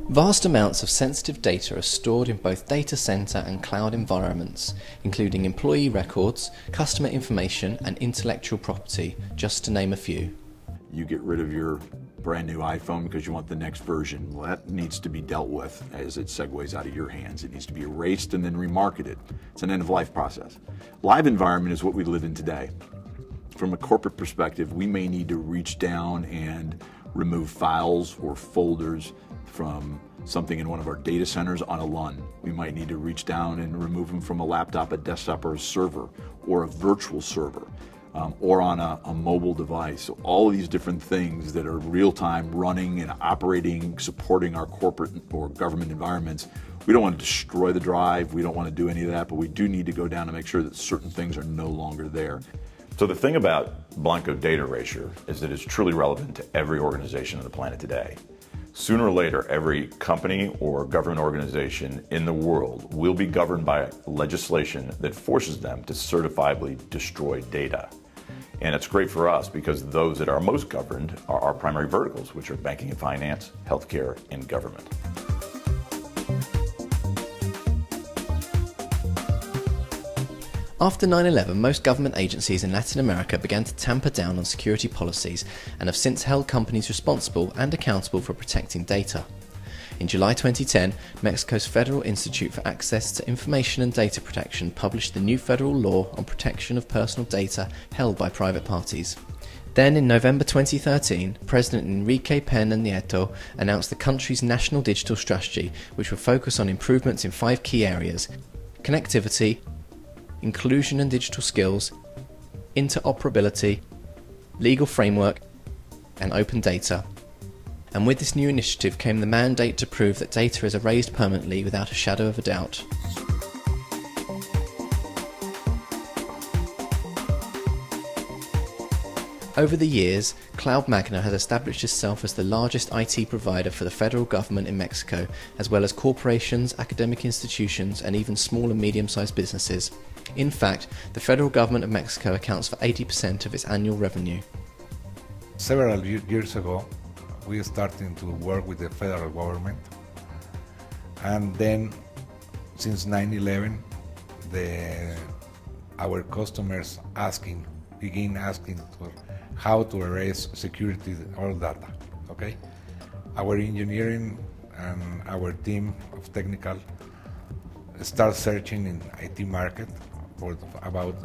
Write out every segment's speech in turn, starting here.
Vast amounts of sensitive data are stored in both data center and cloud environments, including employee records, customer information, and intellectual property, just to name a few. You get rid of your brand new iPhone because you want the next version. Well, that needs to be dealt with as it segues out of your hands. It needs to be erased and then remarketed. It's an end-of-life process. Live environment is what we live in today. From a corporate perspective, we may need to reach down and remove files or folders from something in one of our data centers on a LUN. We might need to reach down and remove them from a laptop, a desktop, or a server, or a virtual server, or on a mobile device. So all of these different things that are real-time running and operating, supporting our corporate or government environments. We don't want to destroy the drive, we don't want to do any of that, but we do need to go down and make sure that certain things are no longer there. So the thing about Blanco data erasure is that it's truly relevant to every organization on the planet today. Sooner or later, every company or government organization in the world will be governed by legislation that forces them to certifiably destroy data. And it's great for us because those that are most governed are our primary verticals, which are banking and finance, healthcare, and government. After 9/11, most government agencies in Latin America began to tamper down on security policies and have since held companies responsible and accountable for protecting data. In July 2010, Mexico's Federal Institute for Access to Information and Data Protection published the new federal law on protection of personal data held by private parties. Then in November 2013, President Enrique Pena Nieto announced the country's national digital strategy, which will focus on improvements in 5 key areas: connectivity, inclusion and digital skills, interoperability, legal framework, and open data. And with this new initiative came the mandate to prove that data is erased permanently without a shadow of a doubt. Over the years, CloudMagna has established itself as the largest IT provider for the federal government in Mexico, as well as corporations, academic institutions, and even small and medium-sized businesses. In fact, the federal government of Mexico accounts for 80% of its annual revenue. Several years ago, we started to work with the federal government, and then since 9/11, our customers begin asking for how to erase security all data. Okay, our engineering and our team of technical start searching in IT market about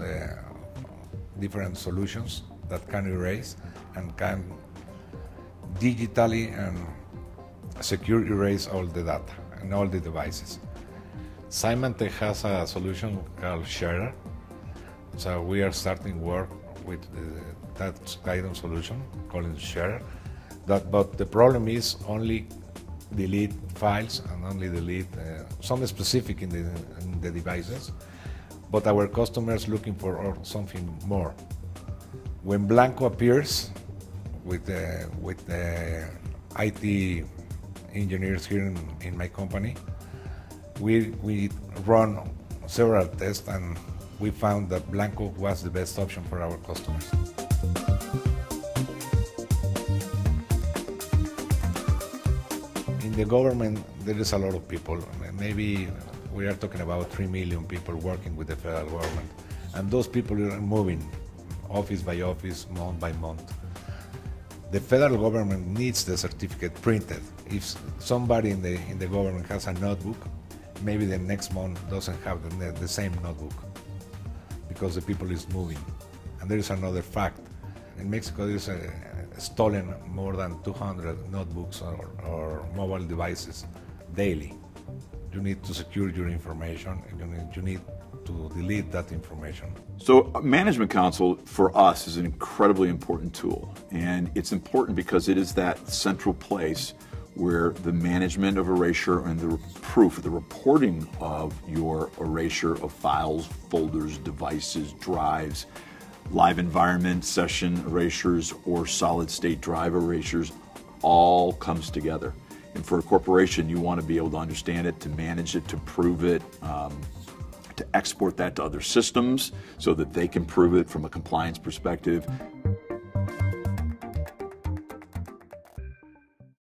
different solutions that can erase and can digitally and secure erase all the data and all the devices. Symantec has a solution called Sharer, so we are starting work with that kind of solution called Sharer. But the problem is only delete files and only delete some specific in the devices, but our customers looking for something more. When Blanco appears with the IT engineers here in my company, we run several tests and we found that Blanco was the best option for our customers. In the government, there is a lot of people. Maybe we are talking about 3 million people working with the federal government, and those people are moving office by office, month by month. The federal government needs the certificate printed. If somebody in the government has a notebook, maybe the next month doesn't have the same notebook because the people is moving. And there is another fact. In Mexico, there is stolen more than 200 notebooks or mobile devices daily. You need to secure your information, and you need to delete that information. So Management Console for us is an incredibly important tool, and it's important because it is that central place where the management of erasure and the proof, the reporting of your erasure of files, folders, devices, drives, live environment session erasures, or solid state drive erasures all comes together. And for a corporation, you want to be able to understand it, to manage it, to prove it, to export that to other systems so that they can prove it from a compliance perspective.